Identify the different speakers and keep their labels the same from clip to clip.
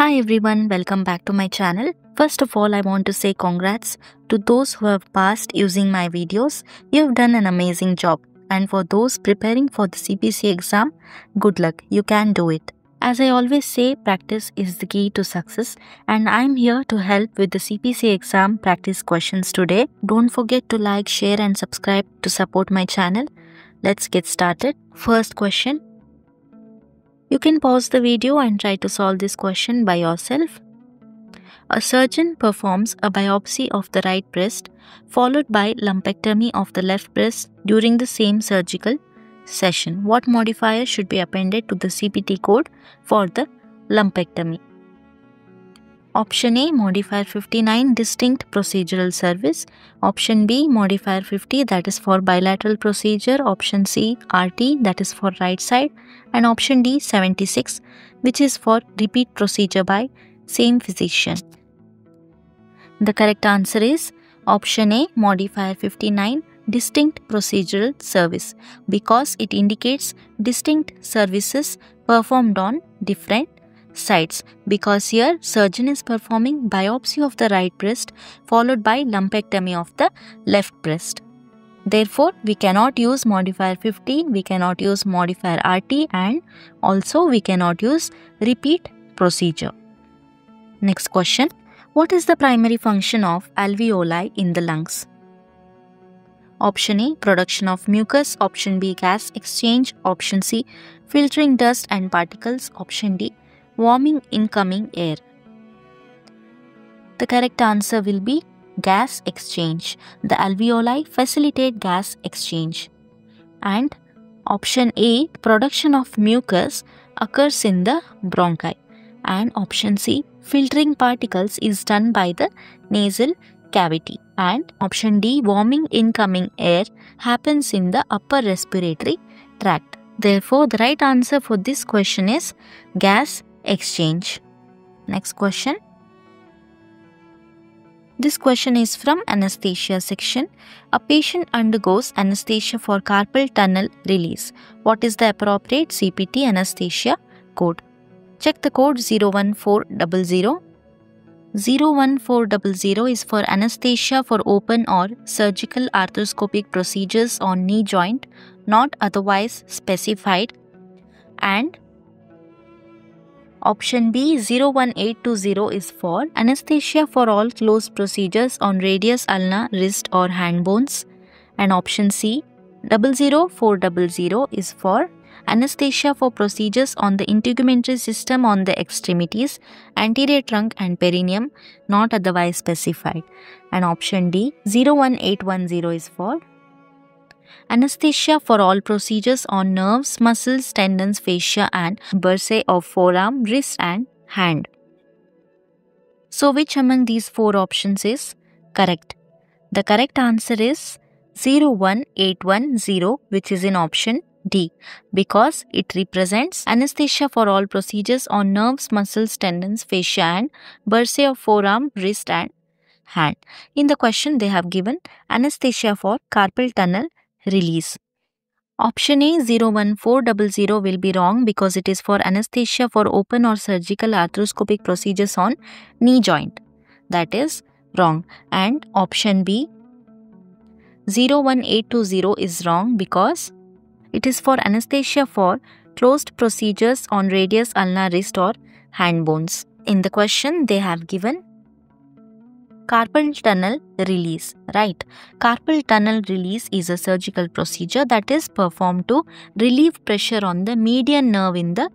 Speaker 1: Hi everyone, welcome back to my channel. First of all, I want to say congrats to those who have passed using my videos. You have done an amazing job. And for those preparing for the CPC exam, good luck, you can do it. As I always say, practice is the key to success, and I'm here to help with the CPC exam practice questions today. Don't forget to like, share and subscribe to support my channel. Let's get started. First question. You can pause the video and try to solve this question by yourself. A surgeon performs a biopsy of the right breast followed by lumpectomy of the left breast during the same surgical session. What modifier should be appended to the CPT code for the lumpectomy? Option A, modifier 59, distinct procedural service. Option B, modifier 50, that is for bilateral procedure. Option C, RT, that is for right side. And option D, 76, which is for repeat procedure by same physician. The correct answer is option A, modifier 59, distinct procedural service, because it indicates distinct services performed on different sites, because here surgeon is performing biopsy of the right breast followed by lumpectomy of the left breast. Therefore, we cannot use modifier 50, we cannot use modifier RT, and also we cannot use repeat procedure. Next question. What is the primary function of alveoli in the lungs? Option A, production of mucus. Option B, gas exchange. Option C, filtering dust and particles. Option D, warming incoming air. The correct answer will be gas exchange. The alveoli facilitate gas exchange. And option A, production of mucus occurs in the bronchi. And option C, filtering particles is done by the nasal cavity. And option D, warming incoming air happens in the upper respiratory tract. Therefore, the right answer for this question is gas exchange. Next question. This question is from anesthesia section. A patient undergoes anesthesia for carpal tunnel release. What is the appropriate CPT anesthesia code? Check the code 01400. 01400 is for anesthesia for open or surgical arthroscopic procedures on knee joint, not otherwise specified. And option B, 01820 is for anesthesia for all closed procedures on radius ulna, wrist or hand bones. And option C, 00400 is for anesthesia for procedures on the integumentary system on the extremities, anterior trunk and perineum, not otherwise specified. And option D, 01810 is for anesthesia for all procedures on nerves, muscles, tendons, fascia and bursae of forearm, wrist and hand. So which among these four options is correct? The correct answer is 01810, which is in option D, because it represents anesthesia for all procedures on nerves, muscles, tendons, fascia and bursae of forearm, wrist and hand. In the question, they have given anesthesia for carpal tunnel release. Option A, 01400 will be wrong because it is for anesthesia for open or surgical arthroscopic procedures on knee joint. That is wrong. And option B, 01820 is wrong because it is for anesthesia for closed procedures on radius ulna, wrist or hand bones. In the question, they have given carpal tunnel release, right? Carpal tunnel release is a surgical procedure that is performed to relieve pressure on the median nerve in the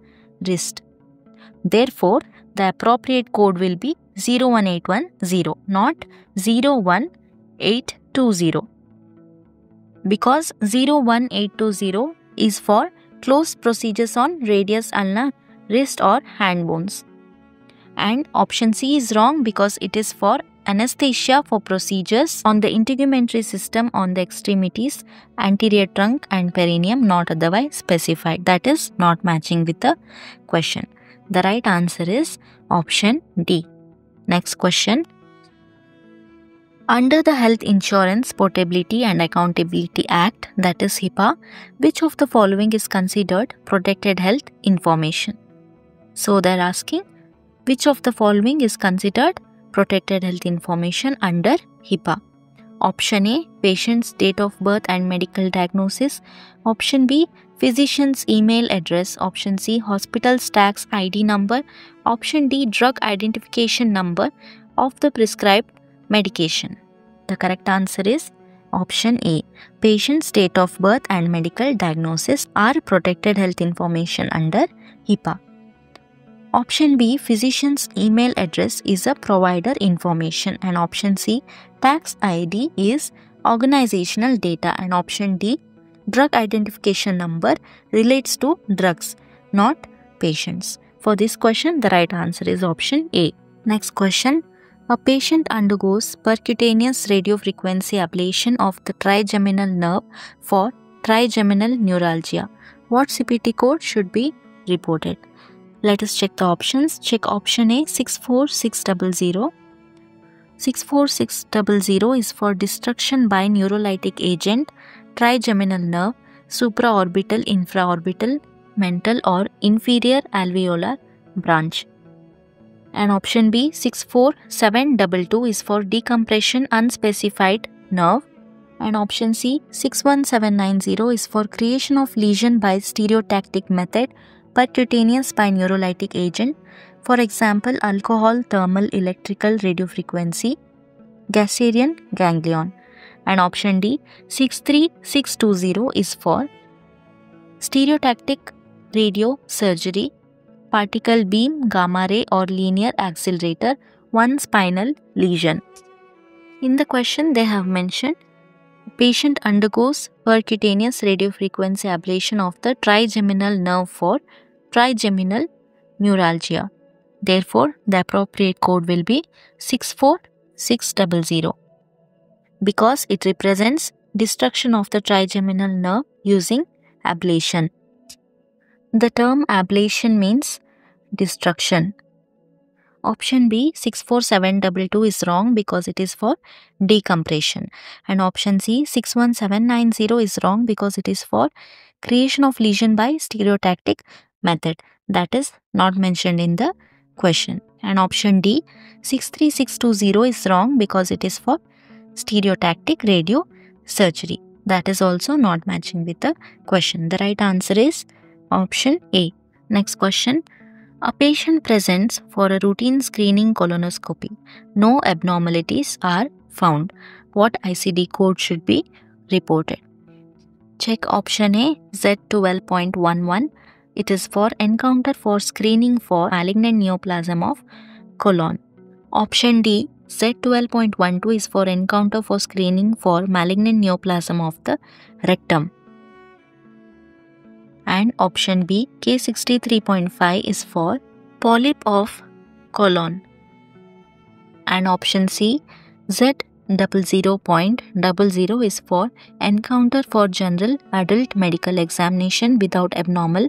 Speaker 1: wrist. Therefore, the appropriate code will be 01810, not 01820. Because 01820 is for closed procedures on radius ulna, wrist or hand bones. And option C is wrong because it is for anesthesia for procedures on the integumentary system on the extremities, anterior trunk and perineum, not otherwise specified. That is not matching with the question. The right answer is option D. Next question. Under the Health Insurance Portability and Accountability Act, that is HIPAA, which of the following is considered protected health information? So they are asking Which of the following is considered protected health information under HIPAA? Option A, patient's date of birth and medical diagnosis. Option B, physician's email address. Option C, hospital's tax ID number. Option D, drug identification number of the prescribed medication. The correct answer is option A. Patient's date of birth and medical diagnosis are protected health information under HIPAA. Option B, physician's email address is a provider information, and option C, tax ID is organizational data, and option D, drug identification number relates to drugs, not patients. For this question, the right answer is option A. Next question. A patient undergoes percutaneous radiofrequency ablation of the trigeminal nerve for trigeminal neuralgia. What CPT code should be reported? Let us check the options. Check option A, 64600. 64600 is for destruction by neurolytic agent, trigeminal nerve, supraorbital, infraorbital, mental or inferior alveolar branch. And option B, 64722 is for decompression unspecified nerve. And option C, 61790 is for creation of lesion by stereotactic method, percutaneous by neurolytic agent. For example, alcohol thermal electrical radiofrequency, Gasserian ganglion. And option D, 63620 is for stereotactic radiosurgery, particle beam, gamma ray or linear accelerator, one spinal lesion. In the question, they have mentioned patient undergoes percutaneous radiofrequency ablation of the trigeminal nerve for trigeminal neuralgia. Therefore, the appropriate code will be 64600 because it represents destruction of the trigeminal nerve using ablation. The term ablation means destruction. Option B, 64722 is wrong because it is for decompression. And option C, 61790 is wrong because it is for creation of lesion by stereotactic method. That is not mentioned in the question. And option D, 63620 is wrong because it is for stereotactic radiosurgery. That is also not matching with the question. The right answer is option A. Next question. A patient presents for a routine screening colonoscopy. No abnormalities are found. What ICD code should be reported? Check option A, Z12.11. It is for encounter for screening for malignant neoplasm of colon. Option D, Z12.12 is for encounter for screening for malignant neoplasm of the rectum. And option B, K63.5 is for polyp of colon. And option C, Z00.00 is for encounter for general adult medical examination without abnormal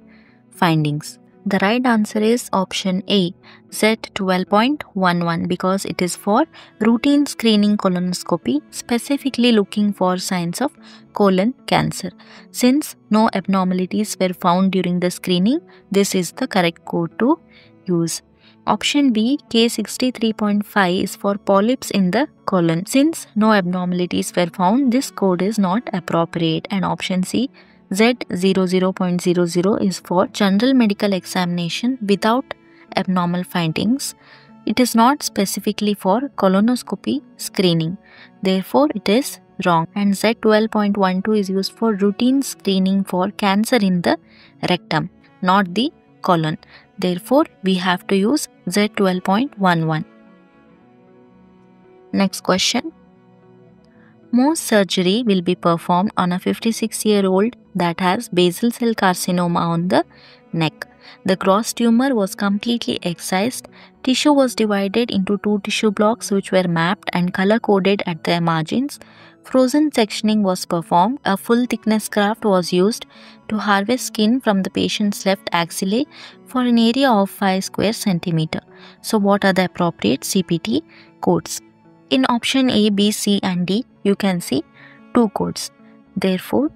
Speaker 1: findings. The right answer is option A, Z12.11, because it is for routine screening colonoscopy, specifically looking for signs of colon cancer. Since no abnormalities were found during the screening, this is the correct code to use. Option B, K63.5 is for polyps in the colon. Since no abnormalities were found, this code is not appropriate. And option C, Z00.00 is for general medical examination without abnormal findings. It is not specifically for colonoscopy screening. Therefore, it is wrong. And Z12.12 is used for routine screening for cancer in the rectum, not the colon. Therefore, we have to use Z12.11. Next question. Most surgery will be performed on a 56-year-old that has basal cell carcinoma on the neck. The gross tumor was completely excised. Tissue was divided into 2 tissue blocks which were mapped and color-coded at their margins. Frozen sectioning was performed. A full thickness graft was used to harvest skin from the patient's left axillae for an area of 5 square centimeter. So what are the appropriate CPT codes? In option A, B, C and D, you can see 2 codes. Therefore,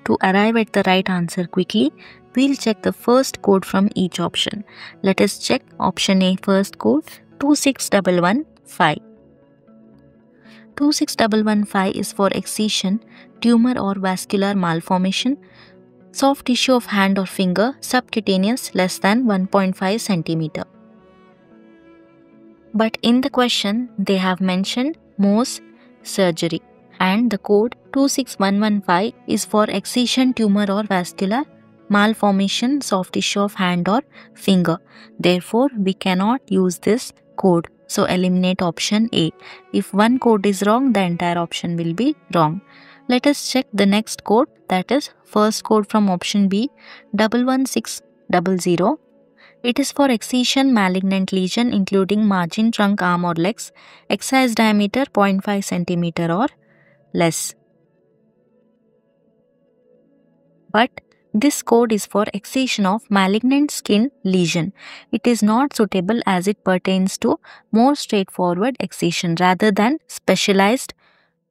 Speaker 1: To arrive at the right answer quickly, we'll check the first code from each option. Let us check option A first code 26115. 26115 is for excision, tumor or vascular malformation, soft tissue of hand or finger, subcutaneous less than 1.5 cm. But in the question, they have mentioned Mohs surgery, and the code 26115 is for excision, tumor or vascular malformation, soft tissue of hand or finger. Therefore, we cannot use this code. So eliminate option A. If one code is wrong, the entire option will be wrong. Let us check the next code, that is first code from option B 11600. It is for excision, malignant lesion including margin, trunk, arm or legs, excise diameter 0.5 cm or less. But this code is for excision of malignant skin lesion. It is not suitable as it pertains to more straightforward excision rather than specialized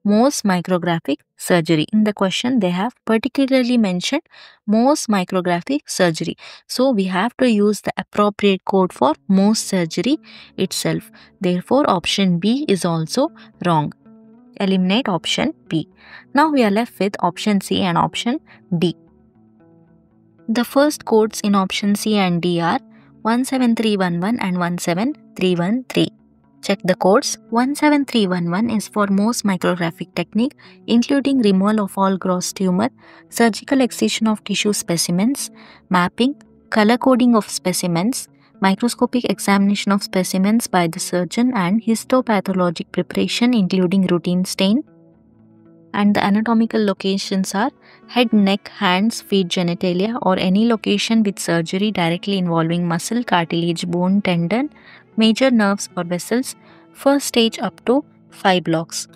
Speaker 1: Mohs micrographic surgery. In the question, they have particularly mentioned Mohs micrographic surgery. So, we have to use the appropriate code for Mohs surgery itself. Therefore, option B is also wrong. Eliminate option B. Now, we are left with option C and option D. The first codes in option C and D are 17311 and 17313. Check the codes. 17311 is for Mohs micrographic technique including removal of all gross tumor, surgical excision of tissue specimens, mapping, color coding of specimens, microscopic examination of specimens by the surgeon and histopathologic preparation including routine stain. And the anatomical locations are head, neck, hands, feet, genitalia or any location with surgery directly involving muscle, cartilage, bone, tendon, major nerves or vessels, first stage up to 5 blocks.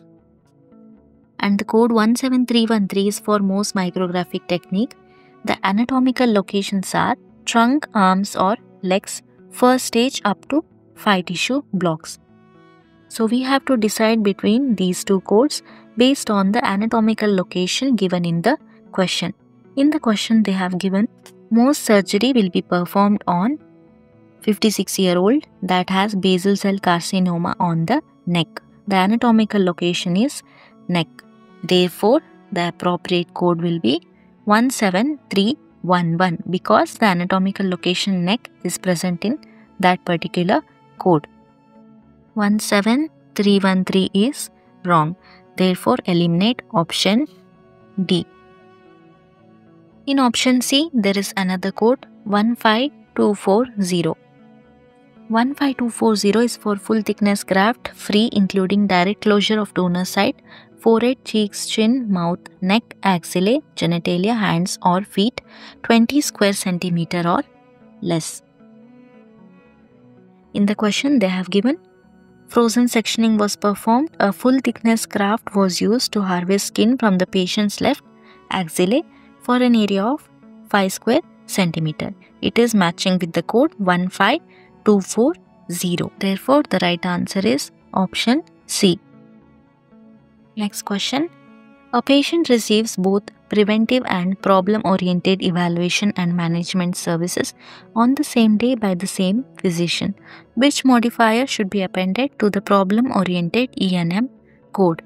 Speaker 1: And the code 17313 is for Mohs micrographic technique. The anatomical locations are trunk, arms or legs, first stage up to 5 tissue blocks. So we have to decide between these two codes based on the anatomical location given in the question. In the question, they have given Mohs surgery will be performed on 56-year-old that has basal cell carcinoma on the neck. The anatomical location is neck. Therefore, the appropriate code will be 17311 because the anatomical location neck is present in that particular code. 17313 is wrong. Therefore, eliminate option D. In option C, there is another code 15240. 15240 is for full thickness graft free including direct closure of donor site, forehead, cheeks, chin, mouth, neck, axillae, genitalia, hands or feet, 20 square centimeter or less. In the question, they have given frozen sectioning was performed. A full thickness graft was used to harvest skin from the patient's left axillae for an area of 5 square centimeter. It is matching with the code 15240. Therefore, the right answer is option C. Next question. A patient receives both preventive and problem-oriented evaluation and management services on the same day by the same physician. Which modifier should be appended to the problem-oriented E&M code?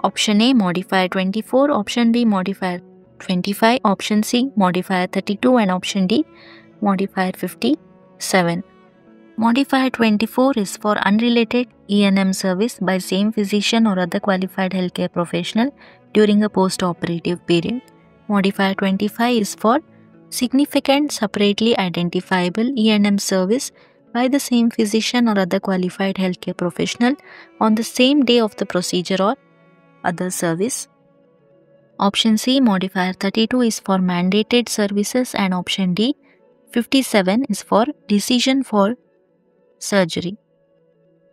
Speaker 1: Option A, modifier 24, option B, modifier 25, option C, modifier 32 and option D, modifier 57. Modifier 24 is for unrelated E&M service by same physician or other qualified healthcare professional during a post-operative period. Modifier 25 is for significant separately identifiable E&M service by the same physician or other qualified healthcare professional on the same day of the procedure or other service. Option C, modifier 32 is for mandated services and option D, 57 is for decision for surgery.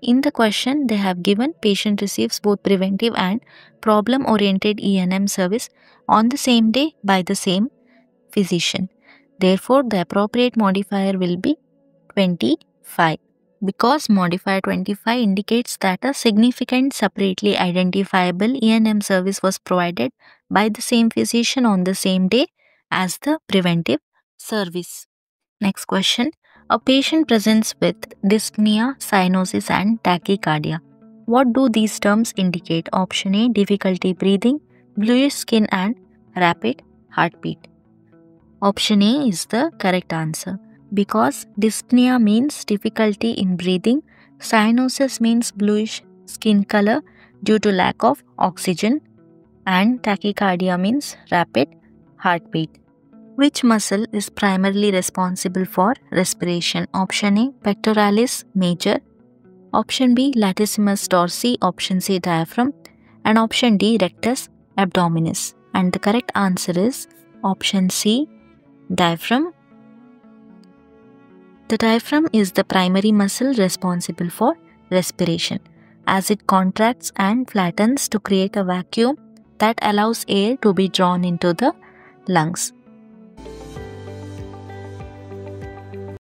Speaker 1: In the question, they have given patient receives both preventive and problem-oriented E&M service on the same day by the same physician. Therefore, the appropriate modifier will be 25. Because modifier 25 indicates that a significant separately identifiable E&M service was provided by the same physician on the same day as the preventive service. Next question. A patient presents with dyspnea, cyanosis, and tachycardia. What do these terms indicate? Option A, difficulty breathing, bluish skin, and rapid heartbeat. Option A is the correct answer because dyspnea means difficulty in breathing, cyanosis means bluish skin color due to lack of oxygen, and tachycardia means rapid heartbeat. Which muscle is primarily responsible for respiration? Option A, pectoralis major. Option B, latissimus dorsi. Option C, diaphragm. And option D, rectus abdominis. And the correct answer is option C, diaphragm. The diaphragm is the primary muscle responsible for respiration, as it contracts and flattens to create a vacuum that allows air to be drawn into the lungs.